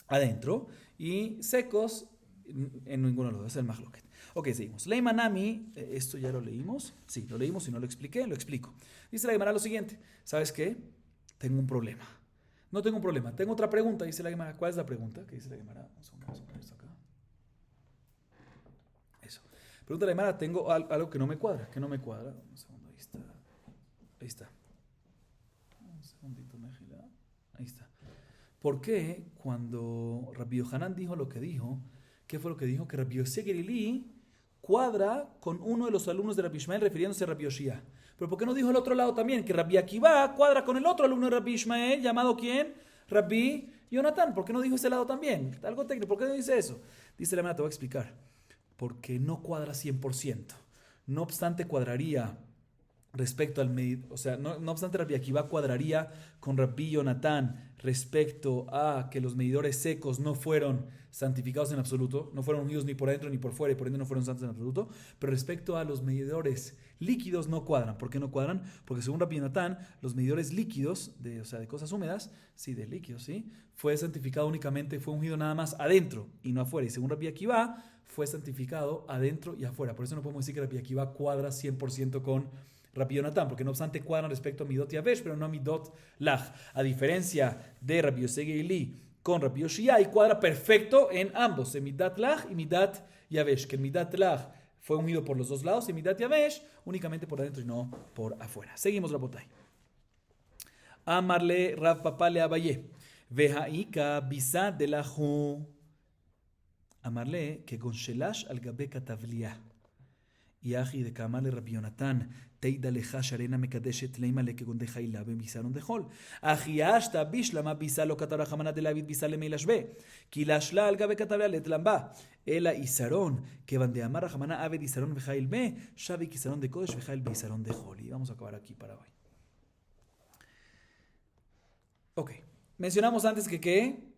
adentro, y secos En ninguno de los dos, es el mahloket. Ok, seguimos. Leimanami, esto ya lo leímos. Sí, lo leímos y no lo expliqué, lo explico. Dice la Gemara lo siguiente. ¿Sabes qué? Tengo un problema. No tengo un problema, tengo otra pregunta, dice la Gemara. ¿Cuál es la pregunta? ¿Qué dice la Gemara? Vamos a poner esto acá. Eso. Pregunta la Gemara, tengo algo que no me cuadra. ¿Qué no me cuadra? Un segundo, ahí está. Ahí está. Un segundito, Mejila. Ahí está. ¿Por qué cuando Rabbi Yohanan dijo lo que dijo, qué fue lo que dijo? Que Rabbi Yosef Gerili cuadra con uno de los alumnos de Rabbi Ishmael refiriéndose a Rabbi Yoshia. Pero ¿por qué no dijo el otro lado también? Que Rabbi Akiva cuadra con el otro alumno de Rabbi Ishmael, llamado ¿quién? Rabbi Jonathan. ¿Por qué no dijo ese lado también? Algo técnico, ¿por qué no dice eso? Dice la Gemara, te voy a explicar. Porque no cuadra 100%. No obstante, cuadraría respecto al medidor, o sea, no obstante Rabbi Akiva cuadraría con Rabbi Jonathan respecto a que los medidores secos no fueron santificados en absoluto, no fueron unidos ni por adentro ni por fuera y por ende no fueron santos en absoluto, pero respecto a los medidores líquidos no cuadran. ¿Por qué no cuadran? Porque según Rabbi Jonathan, los medidores líquidos, o sea, de cosas húmedas, sí, de líquidos, sí, fue santificado únicamente, fue ungido nada más adentro y no afuera. Y según Rabbi Akiva, fue santificado adentro y afuera. Por eso no podemos decir que Rabbi Akiva cuadra 100% con Rabbi Jonathan, porque no obstante cuadran respecto a Midot Yavesh, pero no a Midot Lach. A diferencia de Rabbi Yosef Gerili con Rabbi Yoshia, y cuadra perfecto en ambos, en Midat Lach y Midat Yavesh, que en Midat Lach fue unido por los dos lados, y en Midat Yavesh únicamente por adentro y no por afuera. Seguimos, Rabotay. Amarle Rav Papa le Abaye, Vehaika Bisa de Lahu. Amarle que con Shelash al Gabe Katavlia. Yahi de Kamale Rabbi Jonathan, Teida leja Sharena Mekadeshet Leima leke con deja ilabe bisaron de hol. Ahiashta Bishlama Bisalo Katara Hamana de David Bisale Meilashbe. Kilashla al Gabe Katabla Letlamba. Ela Isaron, que van de Amara Hamana Ave Isaron Bejail Me, Shavi Kisaron de Kodesh Bejail Bisaron de hol. Y vamos a acabar aquí para hoy. Ok. Mencionamos antes que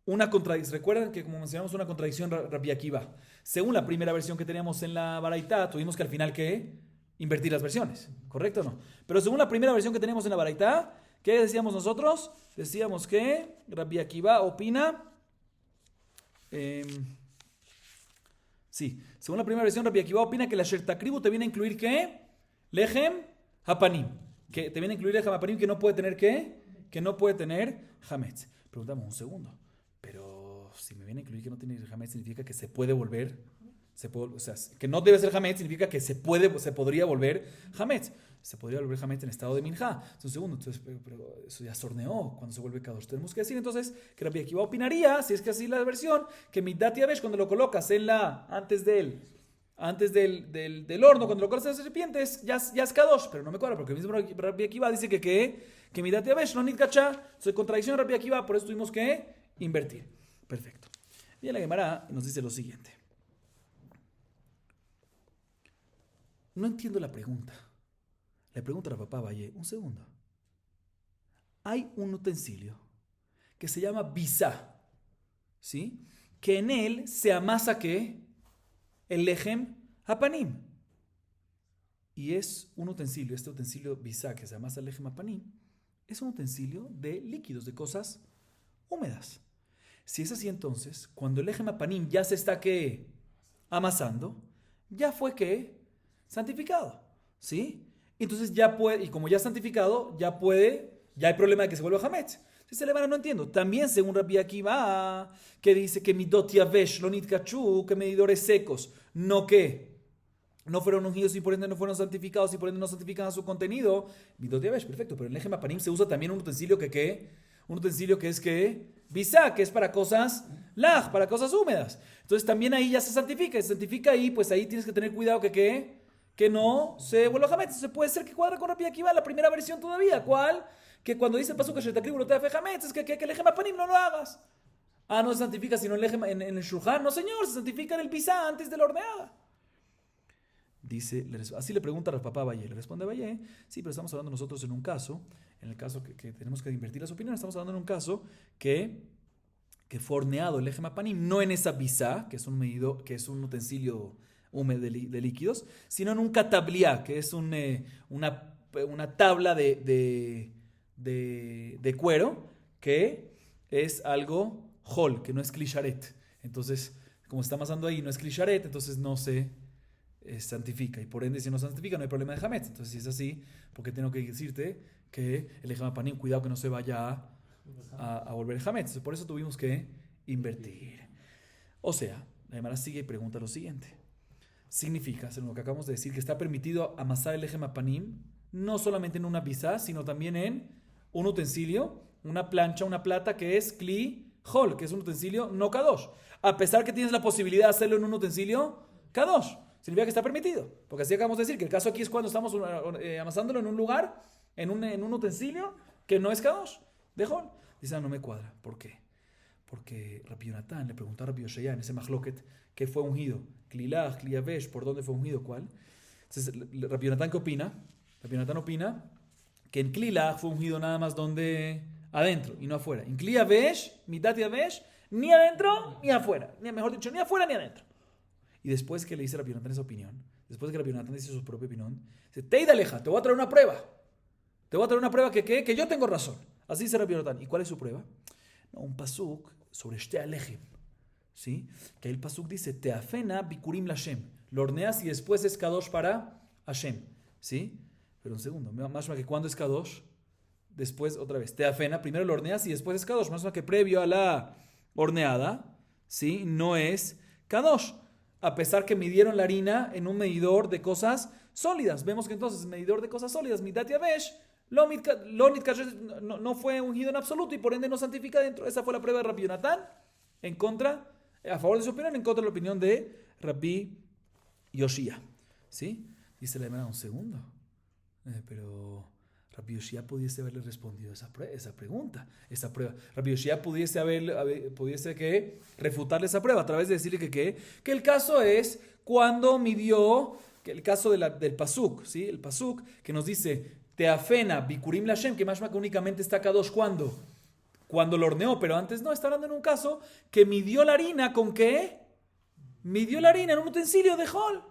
una contradicción. Recuerden que como mencionamos una contradicción Rabbi Akiva. Según la primera versión que teníamos en la Baraitá, tuvimos que al final ¿qué? Invertir las versiones. ¿Correcto o no? Pero según la primera versión que teníamos en la Baraitá, ¿qué decíamos nosotros? Decíamos que Rabbi Akiva opina. Sí, según la primera versión, Rabbi Akiva opina que la Shertakribu te viene a incluir ¿qué? Lehem Hapanim. Que te viene a incluir Lehem Hapanim que no puede tener ¿qué? Que no puede tener Hametz. Preguntamos un segundo. Pero si me viene a incluir que no tiene Hametz, significa que se puede volver, o sea, que no debe ser Hametz, significa que se podría volver Hametz. Se podría volver Hametz en estado de Minjá. Un segundo, entonces, pero eso ya sorneó cuando se vuelve Kadosh. Tenemos que decir entonces que Rabbi Akiva opinaría, si es que así la versión, que Midat Yavesh, cuando lo colocas en antes del horno, cuando lo colocas en la serpiente, ya es Kadosh. Pero no me cuadra, porque el mismo Rabbi Akiva dice que Midat Yavesh no nitkacha. Soy contradicción de Rabbi Akiva, por eso tuvimos que invertir. Perfecto. Y la Gemara nos dice lo siguiente. No entiendo la pregunta. Le pregunta a papá Valle, un segundo. Hay un utensilio que se llama bisá, ¿sí? Que en él se amasa ¿qué? El lehem hapanim. Y es un utensilio, este utensilio bisá que se amasa el lehem hapanim, es un utensilio de líquidos, de cosas húmedas. Si es así, entonces, cuando el lehem hapanim ya se está ¿qué? Amasando, ya fue ¿qué? Santificado, ¿sí? Entonces ya puede, y como ya es santificado, ya hay problema de que se vuelva hametz. Si se le van, no entiendo. También según Rabbi Akiva, que dice que midot yavesh lo nitkachu, que medidores secos, no fueron ungidos y por ende no fueron santificados y por ende no santifican a su contenido. Midot yavesh, perfecto, pero en el lehem hapanim se usa también un utensilio un utensilio que es bisá, que es para cosas laj, para cosas húmedas. Entonces también ahí ya se santifica ahí, pues ahí tienes que tener cuidado que no se vuelva hametz. Entonces puede ser que cuadra con Rabbi Akiva la primera versión todavía. ¿Cuál? Que cuando dice el pasuk Shetakribu no te hace hametz, es que el lehem hapanim no lo hagas. No se santifica sino en el shulchan. No señor, se santifica en el bisá antes de la horneada. Dice, así le pregunta al papá Valle. Le responde Valle, sí, pero estamos hablando nosotros en un caso, en el caso que tenemos que invertir las opiniones, estamos hablando en un caso que fue horneado el lehem hapanim, no en esa bisá, que es un utensilio húmedo de líquidos, sino en un katabliá, que es una tabla de cuero, que es algo hol, que no es klisharet. Entonces, como está amasando ahí, no es Klisharet, entonces no se santifica. Y por ende, si no se santifica, no hay problema de Hametz. Entonces, si es así, porque tengo que decirte que el Ejema Panim, cuidado que no se vaya a volver Hametz. Entonces, por eso tuvimos que invertir. O sea, la Gemara sigue y pregunta lo siguiente. Significa, según lo que acabamos de decir, que está permitido amasar el Ejema Panim, no solamente en una bisá, sino también en un utensilio, una plancha, una plata que es Kli Hol, que es un utensilio no Kadosh. A pesar que tienes la posibilidad de hacerlo en un utensilio Kadosh. Significa que está permitido. Porque así acabamos de decir que el caso aquí es cuando estamos amasándolo en un lugar, en un utensilio que no es Kadosh, de Hol. Dice, no me cuadra. ¿Por qué? Porque Rabbi Yonatán le preguntó a Rabbi Yoshaya en ese mahloket qué fue ungido. Klilach, Kliavesh, ¿por dónde fue ungido? ¿Cuál? Entonces, Rabbi Yonatán, ¿qué opina? Rabbi Yonatán opina que en Klilach fue ungido nada más donde adentro y no afuera. En Kliavesh, Mitat Yavesh, ni adentro ni afuera. Mejor dicho, ni afuera ni adentro. Y después que le dice Rabbi Yonatán esa opinión, después que Rabbi Yonatán dice su propia opinión, dice, Teidaleja, te voy a traer una prueba. Te voy a traer una prueba que yo tengo razón. Así dice Rabbi Yonatán. ¿Y cuál es su prueba? No, un pasuk sobre Shte Alechem. ¿Sí? Que el pasuk dice, Teafena bikurim lashem. Lo horneas y después es kadosh para Hashem. ¿Sí? Pero un segundo, más que cuando es kadosh, después otra vez. Teafena, primero lo horneas y después es kadosh. Más que previo a la horneada, ¿sí? No es kadosh. A pesar que midieron la harina en un medidor de cosas sólidas. Vemos que entonces, medidor de cosas sólidas, Midat Yavesh, no fue ungido en absoluto y por ende no santifica dentro. Esa fue la prueba de Rabbi Yonatán en contra, a favor de su opinión, en contra de la opinión de Rabbi Yoshia. ¿Sí? Dice la hermana, un segundo. Pero Rabbi Yoshia pudiese haberle respondido esa pregunta, esa prueba. Rabbi Yoshia pudiese refutarle esa prueba a través de decirle que el caso es cuando midió, que el caso del pasuk, ¿sí? El pasuk que nos dice Teafena bikurim lashem, que más que únicamente está kadosh cuando lo horneó, pero antes no, está hablando en un caso que midió la harina ¿con qué? Midió la harina en un utensilio de hol.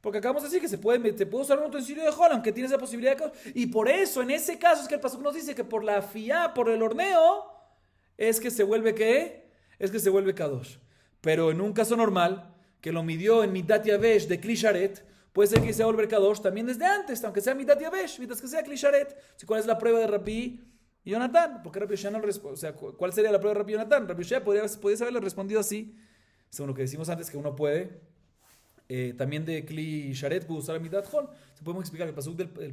Porque acabamos de decir que se puede usar un utensilio de hol, aunque tiene esa posibilidad de... Y por eso, en ese caso, es que el pasuk nos dice que por la fiá, por el horneo, es que se vuelve ¿qué? Es que se vuelve kadosh. Pero en un caso normal, que lo midió en Midat Yavesh de Klisharet, puede ser que se vuelva kadosh también desde antes, aunque sea Midat Yavesh, mientras que sea Klisharet. ¿Cuál es la prueba de Rabbi Yonatán? Porque Rabbi Yoshia no responde. O sea, ¿cuál sería la prueba de Rabbi Yonatán? Rabbi Yoshia podría haberle respondido así, según lo que decimos antes, que uno puede... también de Kli Sharet puede usar Midat Hol. Podemos explicar el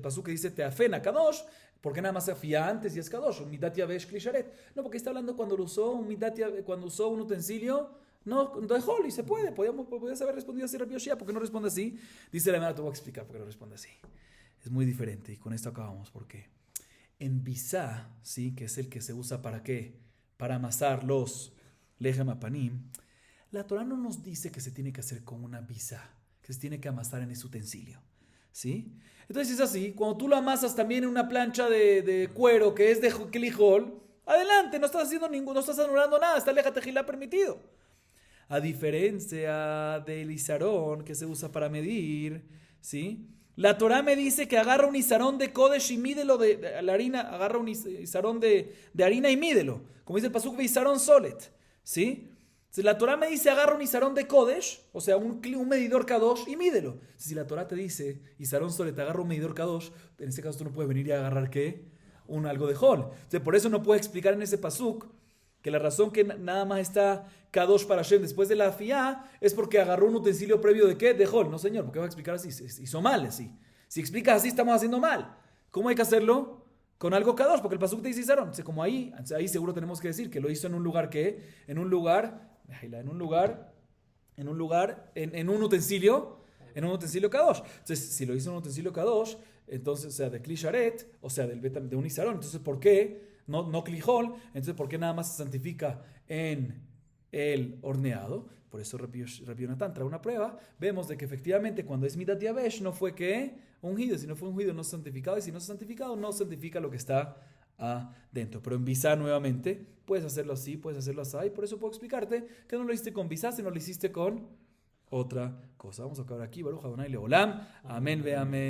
pasuk que dice Teafena Kadosh, ¿por qué nada más se afía antes y es Kadosh? Midat Yavesh Kli Sharet. No, porque está hablando cuando usó un utensilio no de Hol y se puede. Podías haber respondido así Rabbi Yoshia. ¿Por qué no responde así? Dice la hermana, te voy a explicar por qué no responde así. Es muy diferente y con esto acabamos. Porque en Bisá, ¿sí? Que es el que se usa para ¿qué? Para amasar los Lechem Apanim. La Torah no nos dice que se tiene que hacer con una bisá, que se tiene que amasar en ese utensilio, ¿sí? Entonces es así, cuando tú lo amasas también en una plancha de cuero que es de Klijol, adelante, no estás anulando nada, está el Tejilá permitido. A diferencia del izarón que se usa para medir, ¿sí? La Torah me dice que agarra un izarón de Kodesh y mídelo de la harina, agarra un izarón de harina y mídelo, como dice el pasuk de izarón solet, ¿sí? Si la Torah me dice agarra un izarón de Kodesh, o sea, un medidor Kadosh y mídelo. Si la Torah te dice izarón sole, te agarra un medidor Kadosh, en ese caso tú no puedes venir y agarrar ¿qué? Algo de Hol. Entonces, por eso no puedo explicar en ese pasuk que la razón que nada más está Kadosh para Hashem después de la fiá es porque agarró un utensilio previo de ¿qué? De Hol. No, señor, ¿por qué va a explicar así? Hizo mal así. Si explicas así, estamos haciendo mal. ¿Cómo hay que hacerlo? Con algo Kadosh, porque el pasuk te dice izarón. Entonces, como ahí seguro tenemos que decir que lo hizo en un lugar ¿qué? En un utensilio Kadosh. Entonces, si lo hizo en un utensilio Kadosh, entonces, o sea, de Kli Sharet, o sea, de un izarón, entonces, ¿por qué? No Kli Hol, entonces, ¿por qué nada más se santifica en el horneado? Por eso Rabbi Yonatán trae una prueba. Vemos de que efectivamente cuando es Midat Yavesh no fue que ungido, si no fue ungido no santificado, y si no es santificado no santifica lo que está adentro. Pero en bisá nuevamente puedes hacerlo así, puedes hacerlo así, y por eso puedo explicarte que no lo hiciste con bisá, sino lo hiciste con otra cosa. Vamos a acabar aquí. Baruch Adonai Leolam. Amén ve amén.